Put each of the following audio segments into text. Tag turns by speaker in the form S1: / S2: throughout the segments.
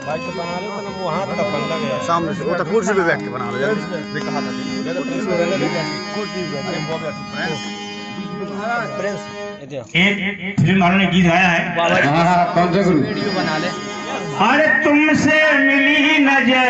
S1: भाई तो बना लो ना, वो हाथ का पंगा गया
S2: सामने से वो तो कुर्सी पे बैठ के बना लो जल्दी।
S1: भी कहा था ज्यादा प्रिंस हो रहा है कुर्सी पे
S2: अरे वो बैठो
S1: प्रिंस इधर
S3: एक फिल्म वालों ने गीत गाया है।
S2: कौन से गुरु?
S1: वीडियो बना ले।
S3: अरे तुमसे मिली नजर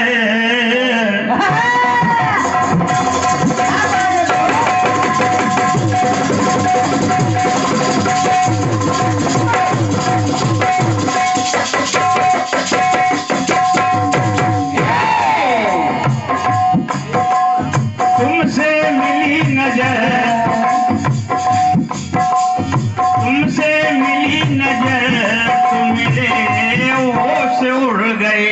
S3: तुमसे मिली नजर तुमसे मिली नजर तुम मेरे होश उड़ गए।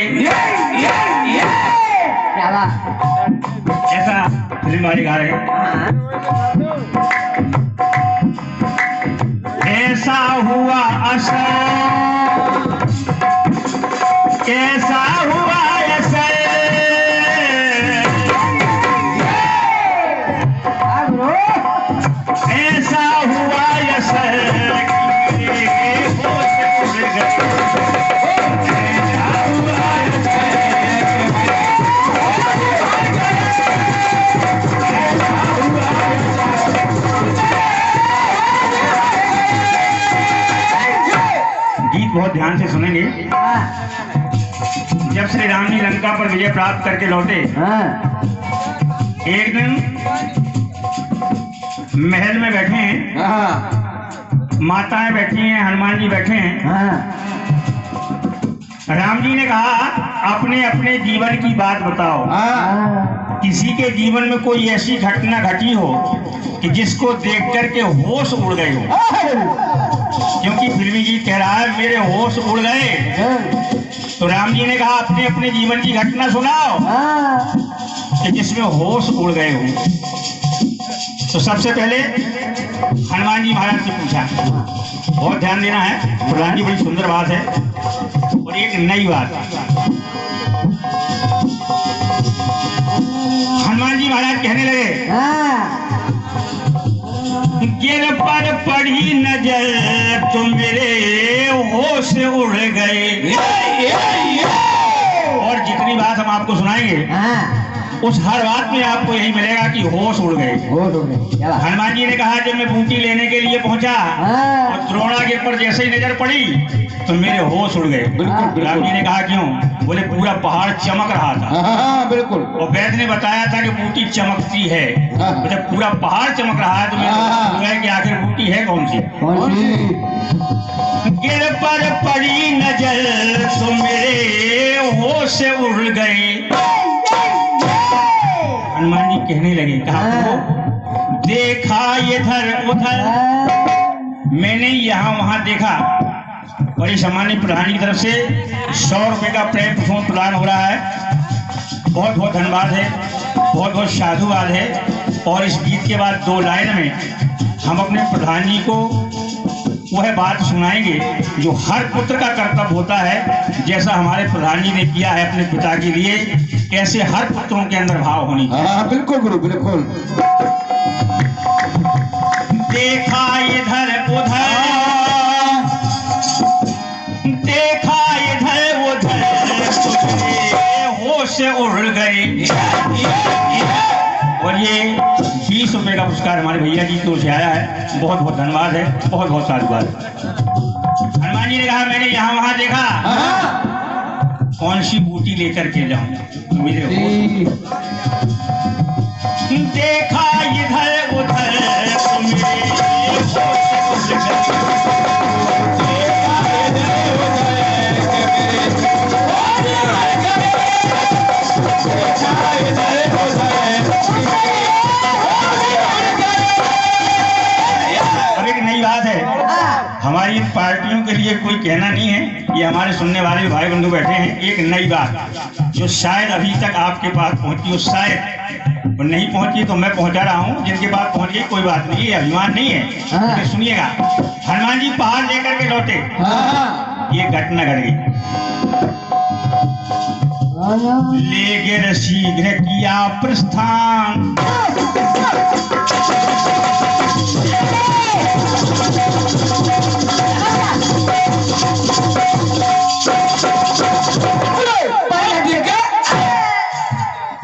S3: ऐसा फिल्म वाले गा रहे हैं। ऐसा हुआ असर कैसा हुआ असर ऐसा हुआ असर गीत बहुत ध्यान से सुनेंगे। जब श्री राम जी लंका पर विजय प्राप्त करके लौटे, एक दिन महल में बैठे हैं, माताएं बैठी हैं, हनुमान जी बैठे हैं। राम जी ने कहा अपने अपने जीवन की बात बताओ। किसी के जीवन में कोई ऐसी घटना घटी हो कि जिसको देख करके होश उड़ गए हो, क्योंकि फिल्मी गीत कह रहा है मेरे होश उड़ गए। तो राम जी ने कहा अपने अपने जीवन की घटना सुनाओ कि जिसमें होश उड़ गए हो। तो सबसे पहले हनुमान जी महाराज से पूछा। बहुत ध्यान देना है, प्रधान जी बड़ी सुंदर बात है और एक नई बात। हनुमान जी महाराज कहने लगे गिर पर पड़ी नजर तुम मेरे होश उड़ गए। और जितनी बात हम आपको सुनाएंगे उस हर बात में आपको यही मिलेगा कि होश उड़ गए। हनुमान जी ने कहा जब मैं बूटी लेने के लिए पहुंचा और द्रोणागिर पर जैसे ही नजर पड़ी तो मेरे होश उड़ गए। राम जी ने कहा क्यों? बोले पूरा पहाड़ चमक रहा था।
S2: बिल्कुल।
S3: और वैद्य ने बताया था कि बूटी चमकती है। जब पूरा पहाड़ चमक रहा है तो मेरे होश उड़ गए कि आखिर बूटी है कौन सी? गिर पर पड़ी नजर तो मेरे होश उड़ गए। हनुमान जी कहने लगे कहा देखा इधर उधर मैंने यहाँ वहां देखा। और ये सामान्य प्रधान की तरफ से 100 रुपए का प्रेम प्रदान हो रहा है। बहुत बहुत धन्यवाद है, बहुत बहुत साधुवाद है। और इस गीत के बाद 2 लाइन में हम अपने प्रधान जी को वह बात सुनाएंगे जो हर पुत्र का कर्तव्य होता है। जैसा हमारे प्रधान जी ने किया है अपने पिता के लिए, कैसे हर पुत्रों के अंदर भाव होनी चाहिए।
S2: बिल्कुल गुरु बिल्कुल।
S3: देखा इधर उधर देखा इधर उधर होश उड़ गए। और ये 20 रुपए का पुरस्कार हमारे भैया जी की ओर से आया है। बहुत बहुत धन्यवाद है, बहुत बहुत साधुवाद। हनुमान जी ने कहा मैंने यहाँ वहां देखा, कौन सी बूटी लेकर के जाऊं मेरे होश। देखा इधर उधर हमारी पार्टियों के लिए कोई कहना नहीं है, ये हमारे सुनने वाले भाई बंधु बैठे हैं। एक नई बात जो शायद अभी तक आपके पास पहुंची हो, शायद नहीं पहुंची तो मैं पहुंचा रहा हूं। जिनके पास पहुंच गई कोई बात नहीं, ये अभिमान नहीं है। तो सुनिएगा, हनुमान जी पहाड़ लेकर के लौटे, ये घटना घट गई। ले गिर शीघ्र किया प्रस्थान,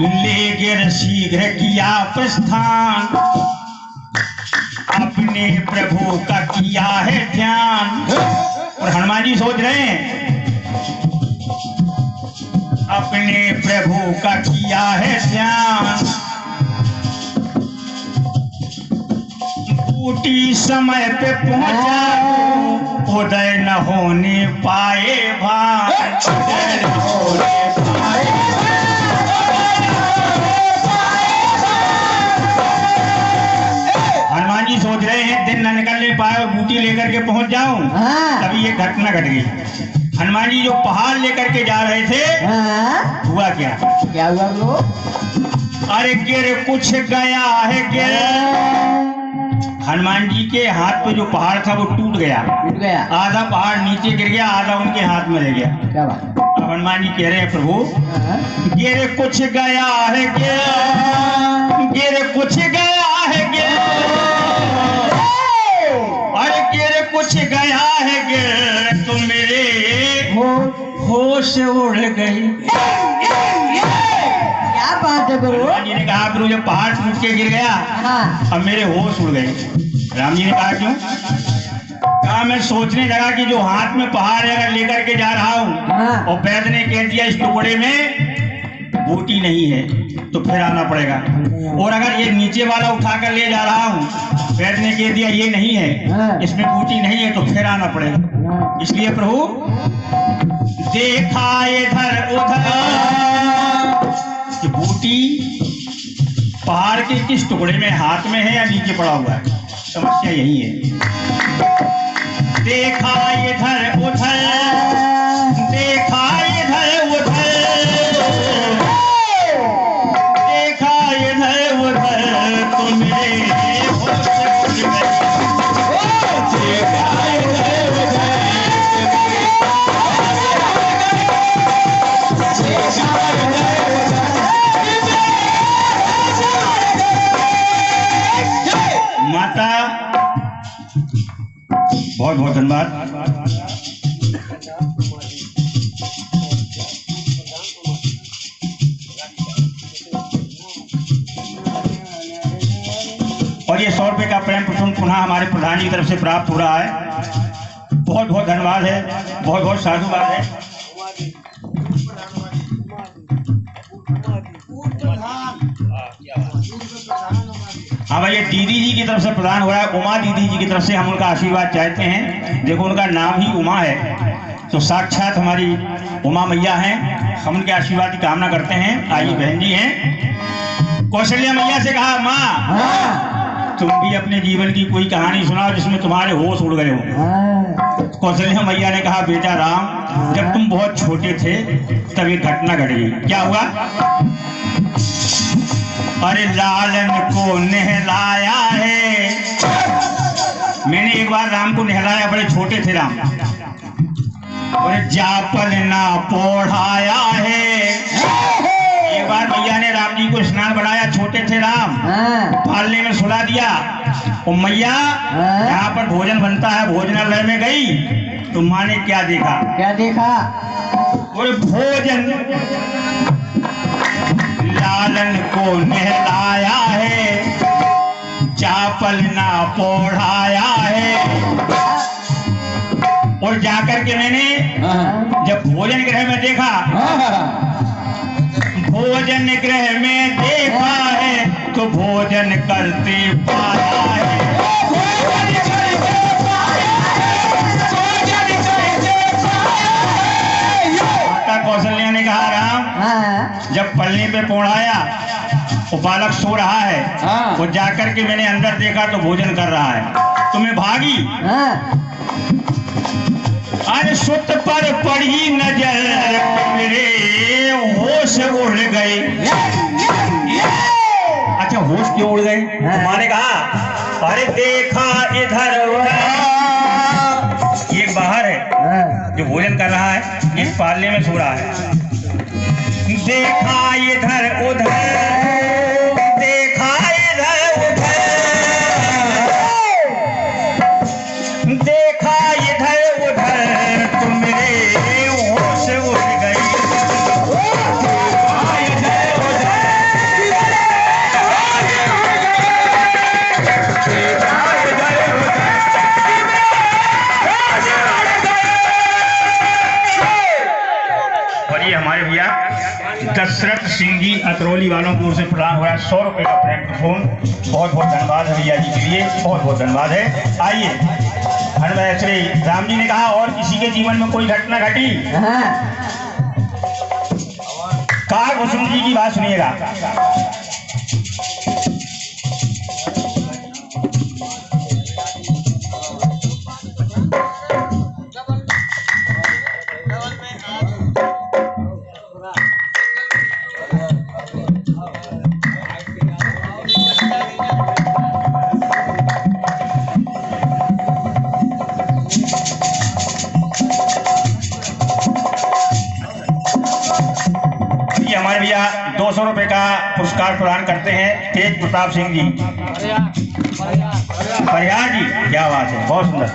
S3: ले गिर शीघ्र किया प्रस्थान, अपने प्रभु का किया है ध्यान। और हनुमान जी सोच रहे हैं अपने प्रभु का किया है ध्यान, बूटी समय पे पहुंचा उदय न होने पाए भान, उदय न होने पाए। हनुमान जी सोच रहे हैं दिन न निकलने पाए और बूटी लेकर के पहुंच जाऊं, तभी ये घटना घट गई। हनुमान जी जो पहाड़ लेकर के जा रहे थे, हुआ क्या
S4: हुआ ब्रो?
S3: अरे गिर कुछ गया है गिर, हनुमान जी के हाथ पे जो पहाड़ था वो टूट गया, आधा पहाड़ नीचे गिर गया, आधा उनके हाथ में रह गया।
S4: क्या बात?
S3: अब हनुमान जी कह रहे हैं प्रभु गिर कुछ गया है गिर, गिर कुछ गया है गिर, अरे गिर कुछ गया है गिर, तो मेरे होश उड़ गई।
S4: क्या बात है गुरु?
S3: हनुमान जी ने कहा प्रभु जब पहाड़ टूट के गिर गया, अब मेरे होश उड़ गए। राम जी ने कहा क्यों? कहा मैं सोचने लगा कि जो हाथ में पहाड़ अगर लेकर के जा रहा हूँ और वैद्य ने कह दिया इस टुकड़े में बूटी नहीं है तो फिर आना पड़ेगा, और अगर ये नीचे वाला उठाकर ले जा रहा हूँ, वैद्य ने कह दिया ये नहीं है इसमें बूटी नहीं है तो फिर आना पड़ेगा। इसलिए प्रभु देखा इधर उधर कि बूटी पहाड़ के किस टुकड़े में, हाथ में है या नीचे पड़ा हुआ है, समस्या यही है। देखा इधर उधर, देखा इधर उधर, देखा इधर उधर, तो मेरे होश उड़ गए। देखा इधर उधर, माता बहुत बहुत धन्यवाद। और ये 100 रुपये का प्रेम प्रसंग पुनः हमारे प्रधान जी की तरफ से प्राप्त हो रहा है, बहुत बहुत धन्यवाद है, बहुत बहुत साधुवाद है। हाँ भाई, ये दीदी जी की तरफ से प्रदान हो रहा है, उमा दीदी जी की तरफ से हम उनका आशीर्वाद चाहते हैं। देखो उनका नाम ही उमा है, तो साक्षात हमारी उमा मैया हैं, हम उनके आशीर्वाद की कामना करते हैं। आइए बहन जी हैं, कौशल्या मैया से कहा माँ तुम भी अपने जीवन की कोई कहानी सुनाओ जिसमें तुम्हारे होश उड़ गए हो। कौशल्या मैया ने कहा बेटा राम, जब तुम बहुत छोटे थे तब एक घटना घट गई। क्या हुआ? अरे लालन को नहलाया है, मैंने एक बार राम को नहलाया, बड़े छोटे थे राम, और जापल ना पोढ़ाया है। एक बार मैया ने राम जी को स्नान बनाया, छोटे थे राम, पालने में सुला दिया, और मैया यहाँ पर भोजन बनता है, भोजनालय में गई तो माँ ने क्या देखा?
S4: क्या देखा?
S3: और भोजन लालन को नहलाया है, चापल ना पोढ़ाया है। और जाकर के मैंने जब भोजन गृह में देखा, भोजन गृह में देखा है तो भोजन करते पाया है। माता कौशल्या ने कहा राम, जब पलने पे पोढ़ाया वो बालक सो रहा है, वो जाकर के मैंने अंदर देखा तो भोजन कर रहा है, तो मैं भागी। अरे सुत पर पड़ी नजर, मेरे होश उड़ गए। अच्छा, होश क्यों उड़ गए? तुम्हारे कहा अरे देखा इधर उधर, ये बाहर है जो भोजन कर रहा है, एक पालने में सो रहा है। देखा इधर उधर, देखा इधर उधर, देखा इधर उधर, तो मेरे होश उड़ गई। देखा इधर उधर, और ये हमारे भैया दशरथ सिंह जी अतरौली वालों की ओर से प्रदान हो रहा है 100 रुपए का फ्रैंकफोन। बहुत बहुत धन्यवाद है भैया जी के लिए, बहुत बहुत धन्यवाद है। आइए हनुमान श्री राम जी ने कहा और किसी के जीवन में कोई घटना घटी, काकभूषण जी की बात सुनिएगा। हमारे भैया 200 रुपए का पुरस्कार प्रदान करते हैं तेज प्रताप सिंह जी परिहार जी। क्या बात है, बहुत सुंदर।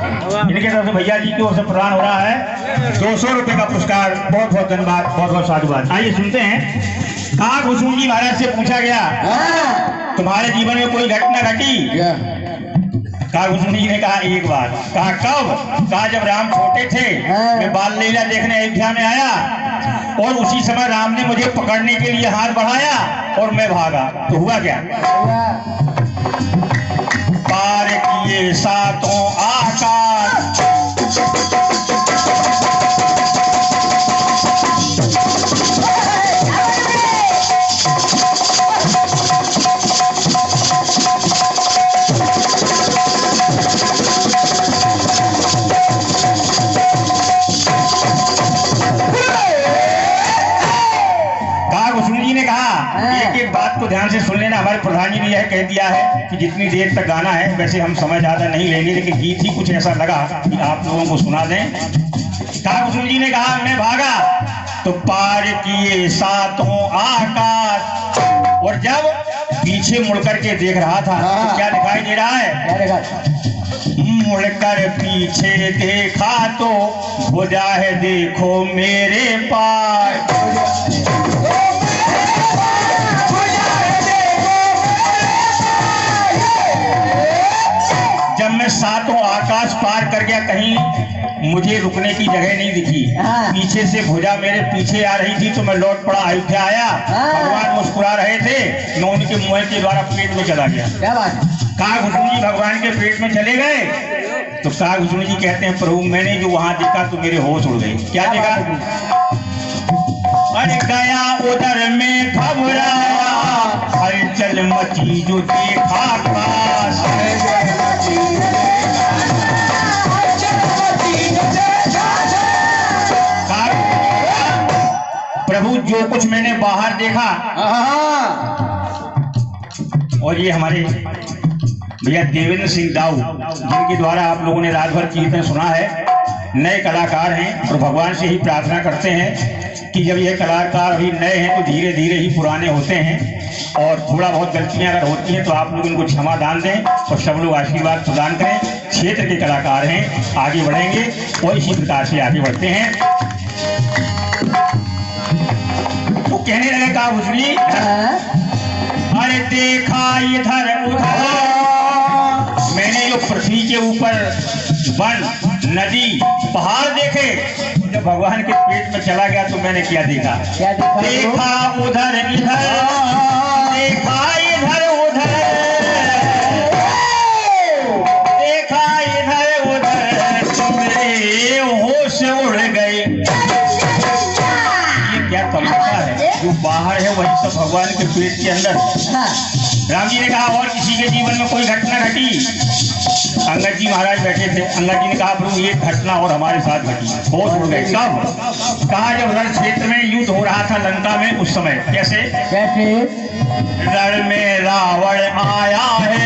S3: इनके तरफ से भैया जी की ओर से प्रदान हो रहा है 200 रुपए का पुरस्कार। बहुत बहुत धन्यवाद, बहुत बहुत साधुवाद। आइए सुनते हैं। काकभूषण जी महाराज से पूछा गया तुम्हारे जीवन में कोई घटना घटी? काकभूषण जी ने कहा एक बार। कहा कब? कहा जब राम छोटे थे, मैं बाल लीला देखने अयोध्या में आया और उसी समय राम ने मुझे पकड़ने के लिए हाथ बढ़ाया और मैं भागा। तो हुआ क्या? पार किए सातों आकाश, एक बात को ध्यान से सुन लेना। हमारे प्रधान जी ने यह कह दिया है कि जितनी देर तक गाना है, वैसे हम समय ज्यादा नहीं लेंगे, लेकिन गीत ही कुछ ऐसा लगा कि आप लोगों को सुना दें। काकभूषण जी ने कहा मैं भागा तो पार किए सातों आकाश, और जब पीछे मुड़कर के देख रहा था तो क्या दिखाई दे रहा है? मुड़कर पीछे देखा तो भुजा है देखो मेरे पास। जब मैं सातों आकाश पार कर गया, कहीं मुझे रुकने की जगह नहीं दिखी। पीछे से भुजा मेरे पीछे आ रही थी तो मैं लौट पड़ा, अयोध्या आया। भगवान मुस्कुरा रहे थे, मैं उनके मुंह के द्वारा पेट में चला गया। क्या बात? काकभूषण जी भगवान के पेट में चले गए तो काकभूषण जी कहते हैं प्रभु मैंने जो वहां देखा तो मेरे होश उड़ गए। क्या देखा? अरे गया उधर में घबराया, हलचल मची जो देखा खास। प्रभु जो कुछ मैंने बाहर देखा, और ये हमारे भैया देवेंद्र सिंह दाऊ जिनके द्वारा आप लोगों ने रात भर कीर्तन सुना है, नए कलाकार हैं और भगवान से ही प्रार्थना करते हैं कि जब ये कलाकार अभी नए हैं तो धीरे धीरे ही पुराने होते हैं, और थोड़ा बहुत गलतियां अगर होती हैं तो आप लोग इनको क्षमा दान दें और सब लोग आशीर्वाद प्रदान करें। क्षेत्र के कलाकार हैं, आगे बढ़ेंगे और इसी प्रकार से आगे बढ़ते हैं। वो कहने लगे काकभूषण जी, अरे देखा इधर उधर, मैंने जो पृथ्वी के ऊपर वन नदी पहाड़ देखे, जब भगवान के पेट में चला गया तो मैंने क्या देखा? देखा उधर इधर, देखा इधर उधर, देखा इधर उधर, मेरे होश उड़ गए। ये क्या तमाशा है? जो बाहर है वही सब भगवान के पेट के अंदर। राम जी ने कहा और किसी के जीवन में कोई घटना घटी? अंगद जी महाराज बैठे थे। अंगद जी ने कहा प्रभु ये घटना और हमारे साथ घटी। होश उड़ गए। कब? कहा जब रण क्षेत्र में युद्ध हो रहा था लंका में, उस समय। कैसे? रण में रावण आया है।